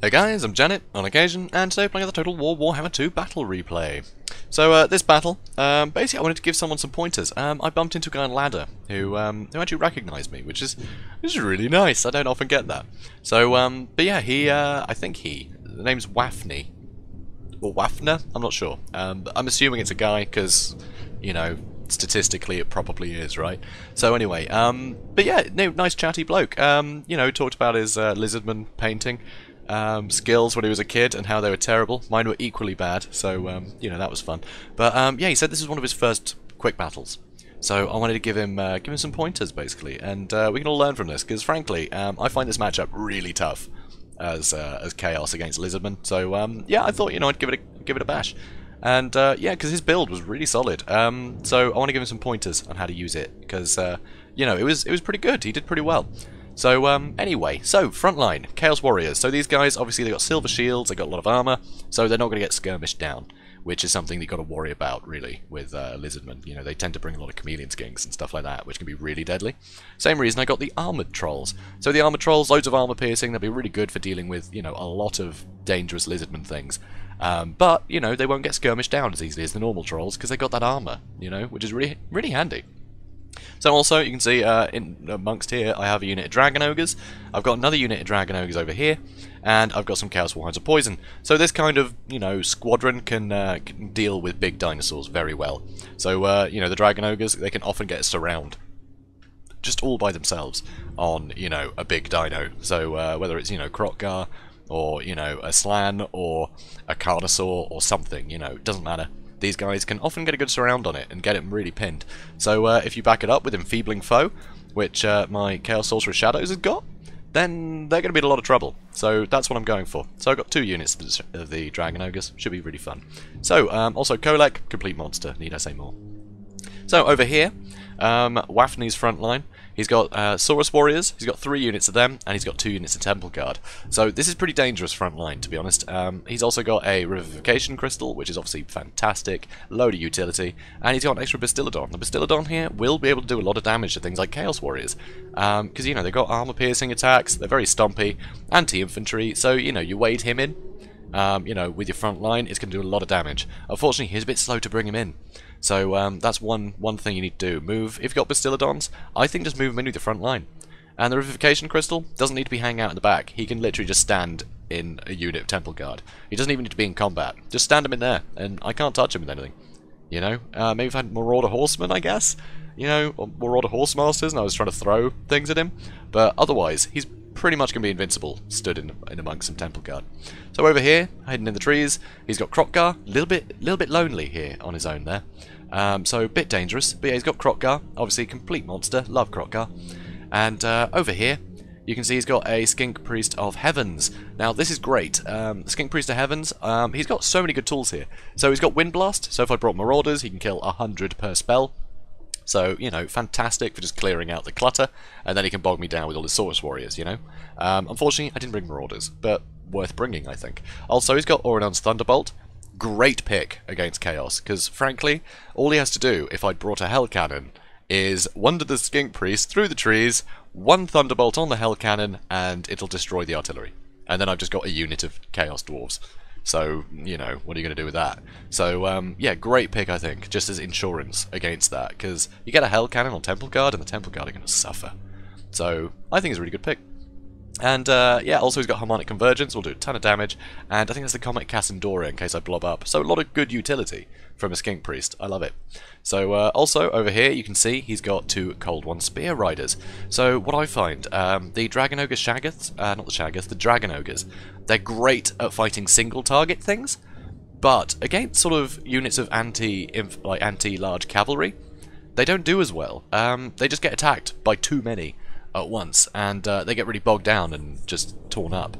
Hey guys, I'm Janet, on occasion, and today playing the Total War Warhammer II Battle Replay. So this battle, basically I wanted to give someone some pointers. I bumped into a guy on ladder who actually recognised me, which is really nice. I don't often get that. So but yeah, the name's Wafney or Wafner. I'm not sure. But I'm assuming it's a guy because you know statistically it probably is, right? So anyway, but yeah, no, nice chatty bloke. You know, talked about his lizardman painting. Skills when he was a kid and how they were terrible. Mine were equally bad, so you know, that was fun. But yeah, he said this is one of his first quick battles, so I wanted to give him some pointers basically, and we can all learn from this because frankly, I find this matchup really tough as Chaos against Lizardman. So yeah, I thought I'd give it a bash, and yeah, because his build was really solid. So I want to give him some pointers on how to use it because you know, it was pretty good. He did pretty well. So, anyway, frontline, Chaos Warriors. So these guys, obviously, they got silver shields, they got a lot of armor, so they're not going to get skirmished down, which is something you've got to worry about, really, with Lizardmen. You know, they tend to bring a lot of chameleon skinks and stuff like that, which can be really deadly. Same reason I got the armored trolls. So the armored trolls, loads of armor piercing, they'll be really good for dealing with, you know, a lot of dangerous Lizardman things. But, you know, they won't get skirmished down as easily as the normal trolls, because they got that armor, you know, which is really, really handy. So also, you can see in amongst here, I have a unit of Dragon Ogres, I've got another unit of Dragon Ogres over here, and I've got some Chaos Warhounds of Poison. So this kind of, you know, squadron can deal with big dinosaurs very well. So, you know, the Dragon Ogres, they can often get a surround, just all by themselves, on, you know, a big dino. So, whether it's, you know, Kroq-Gar, or, you know, a Slan, or a Carnosaur, or something, you know, it doesn't matter. These guys can often get a good surround on it and get it really pinned. So if you back it up with Enfeebling Foe, which my Chaos Sorcerer Shadows has got, then they're going to be in a lot of trouble. So that's what I'm going for. So I've got 2 units of the Dragon Ogres. Should be really fun. So also Kholek, complete monster, need I say more. So over here, Wafney's front line. He's got Saurus Warriors, he's got 3 units of them, and he's got 2 units of Temple Guard. So this is pretty dangerous front line, to be honest. He's also got a Revivification Crystal, which is obviously fantastic, load of utility, and he's got an extra Bastillodon. The Bastillodon here will be able to do a lot of damage to things like Chaos Warriors, because, you know, they've got armor-piercing attacks, they're very stompy, anti-infantry, so, you know, you wade him in, you know, with your front line, it's going to do a lot of damage. Unfortunately, he's a bit slow to bring him in. So that's one thing you need to do. Move, if you've got Bastillodons, I think just move him in with your front line. And the Revivification Crystal doesn't need to be hanging out in the back. He can literally just stand in a unit of Temple Guard. He doesn't even need to be in combat. Just stand him in there, and I can't touch him with anything. You know, maybe if I had Marauder Horsemen, I guess. You know, or Marauder Horsemasters, and I was trying to throw things at him. But otherwise, he's pretty much going to be invincible, stood in amongst some Temple Guard. So over here, hidden in the trees, he's got Kroq-Gar, a little bit lonely here on his own there. So a bit dangerous, but yeah, he's got Kroq-Gar, obviously a complete monster, love Kroq-Gar. And over here, you can see he's got a Skink Priest of Heavens. Now this is great, the Skink Priest of Heavens, he's got so many good tools here. So he's got Wind Blast, so if I brought Marauders, he can kill 100 per spell. So, you know, fantastic for just clearing out the clutter, and then he can bog me down with all his Saurus Warriors, you know. Unfortunately, I didn't bring Marauders, but worth bringing, I think. Also, he's got Orinon's Thunderbolt. Great pick against Chaos, because, frankly, all he has to do, if I'd brought a Hell Cannon, is wander the Skink Priest through the trees, 1 Thunderbolt on the Hell Cannon, and it'll destroy the artillery. And then I've just got a unit of Chaos Dwarves. So, you know, what are you going to do with that? So, yeah, great pick, I think, just as insurance against that, because you get a Hell Cannon on Temple Guard, and the Temple Guard are going to suffer. So, I think it's a really good pick. And, yeah, also he's got Harmonic Convergence, will do a ton of damage, and I think that's the Comet Cassandora in case I blob up. So, a lot of good utility from a Skink Priest. I love it. So, also, over here, you can see he's got 2 Cold One Spear Riders. So, what I find, the Dragon Ogre Shaggoths, not the Shaggoths, the Dragon Ogres, they're great at fighting single target things, but against sort of units of anti-large cavalry, they don't do as well. They just get attacked by too many at once, and they get really bogged down and just torn up.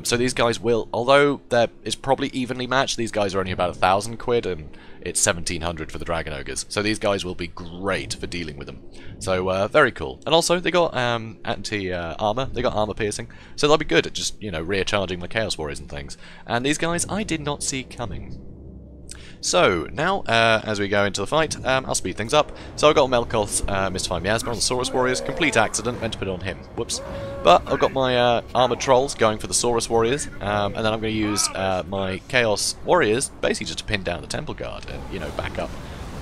So these guys will, although it's probably evenly matched, these guys are only about 1,000 quid, and it's 1,700 for the Dragon Ogres. So these guys will be great for dealing with them. So very cool. And also they got anti-armor, they got armor piercing, so they'll be good at just, you know, recharging my Chaos Warriors and things. And these guys I did not see coming. So, now, as we go into the fight, I'll speed things up. So I've got Melkoth's Mystifying Miasma on the Saurus Warriors, complete accident, meant to put it on him, whoops. But I've got my Armoured Trolls going for the Saurus Warriors, and then I'm going to use my Chaos Warriors, basically just to pin down the Temple Guard and, you know, back up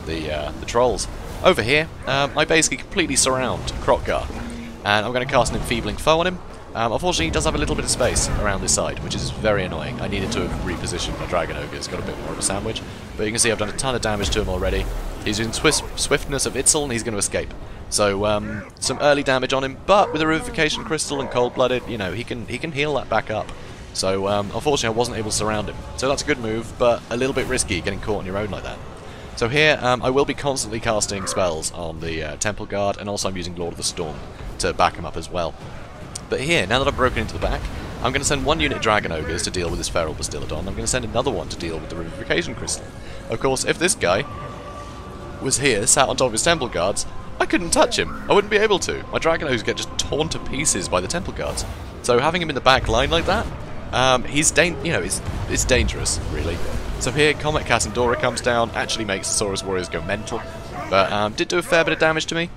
the Trolls. Over here, I basically completely surround Kroq-Gar, and I'm going to cast an Enfeebling Foe on him. Unfortunately, he does have a little bit of space around this side, which is very annoying. I needed to have repositioned my Dragon Ogre. It's got a bit more of a sandwich. But you can see I've done a ton of damage to him already. He's using Swiftness of Itzel, and he's going to escape. So, some early damage on him, but with a Revivification Crystal and Cold-Blooded, you know, he can heal that back up. So, unfortunately, I wasn't able to surround him. So that's a good move, but a little bit risky getting caught on your own like that. So here, I will be constantly casting spells on the Temple Guard, and also I'm using Lord of the Storm to back him up as well. But here, now that I've broken into the back, I'm going to send one unit Dragon Ogres to deal with this Feral Bastiladon. I'm going to send another one to deal with the Revivification Crystal. Of course, if this guy was here, sat on top of his Temple Guards, I couldn't touch him. I wouldn't be able to. My Dragon Ogres get just torn to pieces by the Temple Guards. So having him in the back line like that, it's dangerous, really. So here, Comet Cassandora comes down, actually makes the Saurus Warriors go mental, but did do a fair bit of damage to me.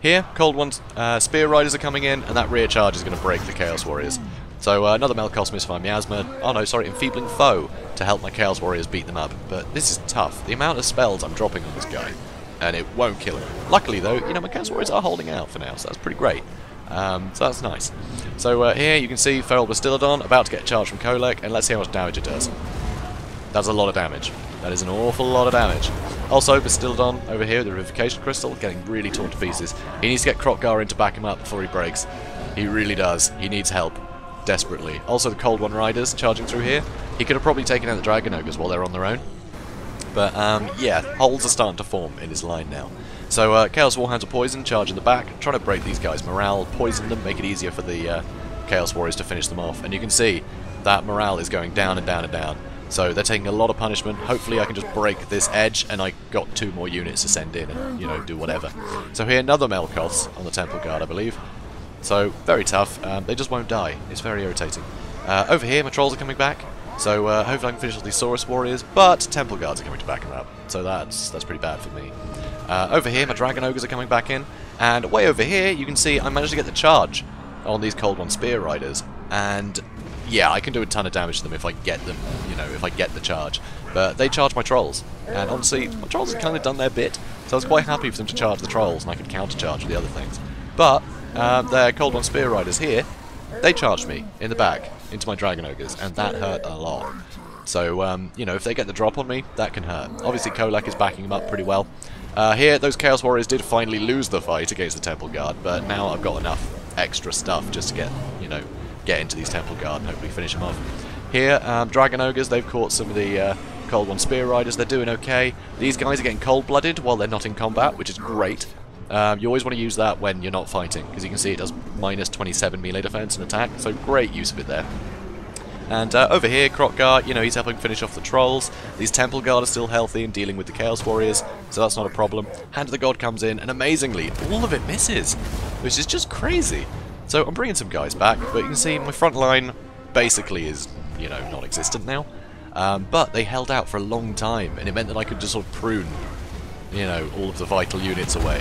Here, Cold One's Spear Riders are coming in, and that rear charge is going to break the Chaos Warriors. So another Melkoth's Mystifying Miasma, oh no, sorry, Enfeebling Foe, to help my Chaos Warriors beat them up. But this is tough. The amount of spells I'm dropping on this guy, and it won't kill him. Luckily though, you know, my Chaos Warriors are holding out for now, so that's pretty great. So that's nice. So here you can see Feral Bastiladon about to get charged from Kholek, and let's see how much damage it does. That's a lot of damage. That is an awful lot of damage. Also, Bastiladon over here with the Revivification Crystal, getting really torn to pieces. He needs to get Kroq-Gar in to back him up before he breaks. He really does. He needs help. Desperately. Also, the Cold One Riders charging through here. He could have probably taken out the Dragon Ogres while they're on their own. But, yeah, holes are starting to form in his line now. So, Chaos Warhounds are poisoned, charge in the back, trying to break these guys' morale, poison them, make it easier for the Chaos Warriors to finish them off. And you can see that morale is going down and down and down. So they're taking a lot of punishment. Hopefully I can just break this edge, and I got 2 more units to send in and, you know, do whatever. So here, another Melkoth's on the Temple Guard, I believe. So, very tough. They just won't die. It's very irritating. Over here, my Trolls are coming back. So hopefully I can finish off these Saurus Warriors, but Temple Guards are coming to back them up. So that's pretty bad for me. Over here, my Dragon Ogres are coming back in. And way over here, you can see I managed to get the charge on these Cold One Spear Riders. And yeah, I can do a ton of damage to them if I get them, you know, if I get the charge. But they charge my Trolls, and honestly, my Trolls have kind of done their bit, so I was quite happy for them to charge the Trolls, and I could counter-charge with the other things. But, their Cold One Spear Riders here, they charged me in the back into my Dragon Ogres, and that hurt a lot. So, you know, if they get the drop on me, that can hurt. Obviously, Kholek is backing them up pretty well. Here, those Chaos Warriors did finally lose the fight against the Temple Guard, but now I've got enough extra stuff just to get, you know, get into these Temple Guard and hopefully finish them off. Here, Dragon Ogres, they've caught some of the Cold One Spear Riders, they're doing okay. These guys are getting cold-blooded while they're not in combat, which is great. You always want to use that when you're not fighting, because you can see it does minus 27 melee defense and attack, so great use of it there. And over here, Kroq-Gar, you know, he's helping finish off the Trolls. These Temple Guard are still healthy and dealing with the Chaos Warriors, so that's not a problem. Hand of the God comes in, and amazingly, all of it misses, which is just crazy. So I'm bringing some guys back, but you can see my front line basically is, you know, non-existent now. But they held out for a long time, and it meant that I could just sort of prune, you know, all of the vital units away,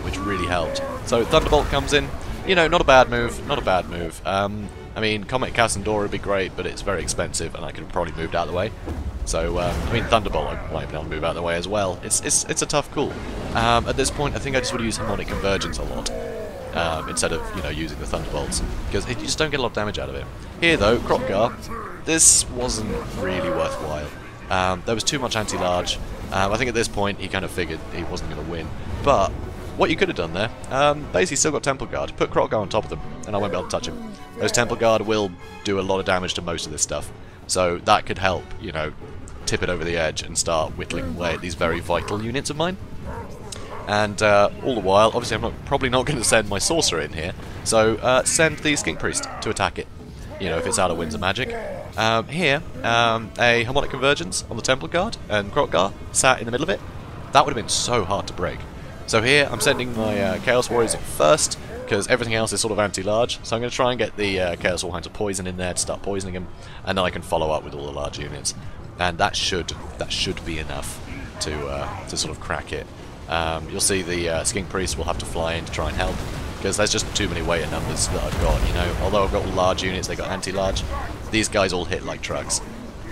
which really helped. So Thunderbolt comes in, you know, not a bad move, not a bad move. I mean, Comet Cassandora would be great, but it's very expensive, and I could have probably moved out of the way. So, I mean, Thunderbolt I might have been able to move out of the way as well. It's a tough call. At this point, I think I just would use Harmonic Convergence a lot. Instead of, you know, using the Thunderbolts, because you just don't get a lot of damage out of it. Here though, Kroq-Gar, this wasn't really worthwhile. There was too much anti-large. I think at this point he kind of figured he wasn't going to win. But what you could have done there, basically still got Temple Guard, put Kroq-Gar on top of them, and I won't be able to touch him. Those Temple Guard will do a lot of damage to most of this stuff, so that could help, you know, tip it over the edge and start whittling away at these very vital units of mine. And all the while, obviously I'm probably not going to send my Sorcerer in here, so send the Skink Priest to attack it, you know, if it's out of Winds of Magic. Here, a Harmonic Convergence on the Temple Guard, and Kroq-Gar sat in the middle of it. That would have been so hard to break. So here, I'm sending my Chaos Warriors in first, because everything else is sort of anti-large. So I'm going to try and get the Chaos Warhounds of Poison in there to start poisoning him, and then I can follow up with all the large units. And that should be enough to sort of crack it. You'll see the Skink Priest will have to fly in to try and help, because there's just too many weight and numbers that I've got, you know. Although I've got all large units, they got anti-large. These guys all hit like trucks,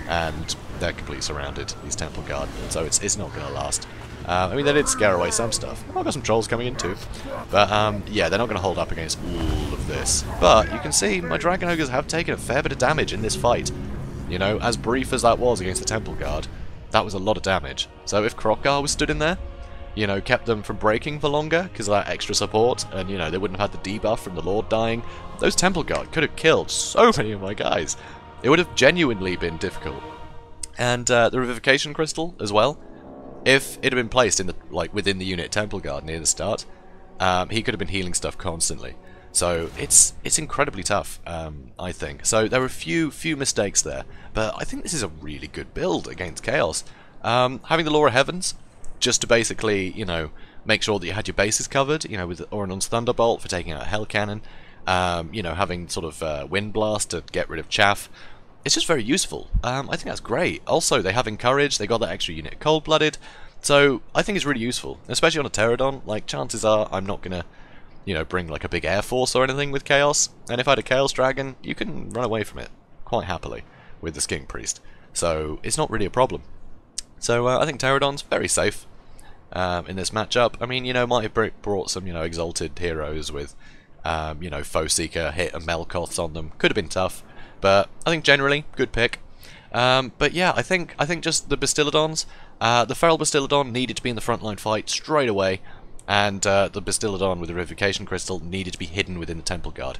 and they're completely surrounded, these Temple Guard, so it's not going to last. I mean, they did scare away some stuff. I've got some trolls coming in too. But, yeah, they're not going to hold up against all of this. But you can see my Dragon Ogres have taken a fair bit of damage in this fight. You know, as brief as that was against the Temple Guard, that was a lot of damage. So if Kroq-Gar was stood in there, you know, kept them from breaking for longer because of that extra support, and, you know, they wouldn't have had the debuff from the Lord dying, those Temple Guard could have killed so many of my guys. It would have genuinely been difficult. And the Revivification Crystal as well. If it had been placed in the within the unit Temple Guard near the start, he could have been healing stuff constantly. So it's incredibly tough, I think. So there were a few mistakes there, but I think this is a really good build against Chaos. Having the Law of Heavens, just to basically, you know, make sure that you had your bases covered, you know, with Oronon's Thunderbolt for taking out a Hell Cannon, you know, having sort of Wind Blast to get rid of chaff. It's just very useful. I think that's great. Also, they have Encourage, they got that extra unit Cold-Blooded, so I think it's really useful, especially on a Pterodon. Like, chances are I'm not going to, you know, bring like a big Air Force or anything with Chaos, and if I had a Chaos Dragon, you can run away from it quite happily with the Skink Priest, so it's not really a problem. So I think Pterodon's very safe in this matchup. I mean, you know, might have brought some, you know, Exalted heroes with, you know, Foe Seeker, Hit and Melkoths on them. Could have been tough. But I think generally, good pick. But yeah, I think just the Bastiladons, the Feral Bastiladon needed to be in the frontline fight straight away, and the Bastiladon with the Revivification Crystal needed to be hidden within the Temple Guard.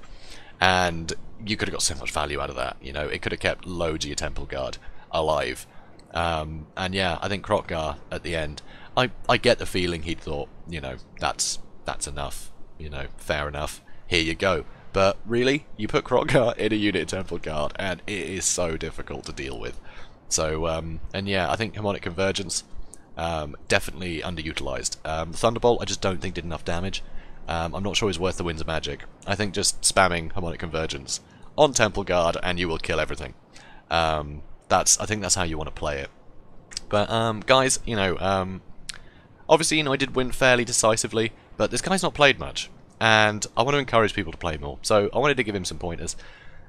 And you could have got so much value out of that, you know, it could have kept loads of your Temple Guard alive. And yeah, I think Kroq-Gar at the end, I get the feeling he'd thought, you know, that's enough, you know, fair enough, here you go. But really, you put Kroq-Gar in a unit Temple Guard, and it is so difficult to deal with. So, and yeah, I think Harmonic Convergence, definitely underutilized. The Thunderbolt, I just don't think did enough damage. I'm not sure it's worth the Winds of Magic. I think just spamming Harmonic Convergence on Temple Guard, and you will kill everything. I think that's how you want to play it. But, guys, you know, obviously, you know, I did win fairly decisively, but this guy's not played much. And I want to encourage people to play more, so I wanted to give him some pointers,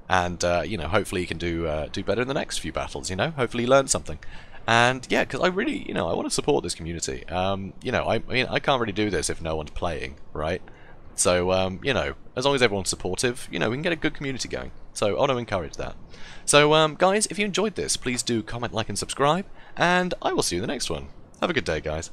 and you know, hopefully he can do better in the next few battles. You know, hopefully he learns something, and yeah, because I really, you know, I want to support this community. You know, I mean, I can't really do this if no one's playing, right? So you know, as long as everyone's supportive, you know, we can get a good community going. So I want to encourage that. So guys, if you enjoyed this, please do comment, like, and subscribe, and I will see you in the next one. Have a good day, guys.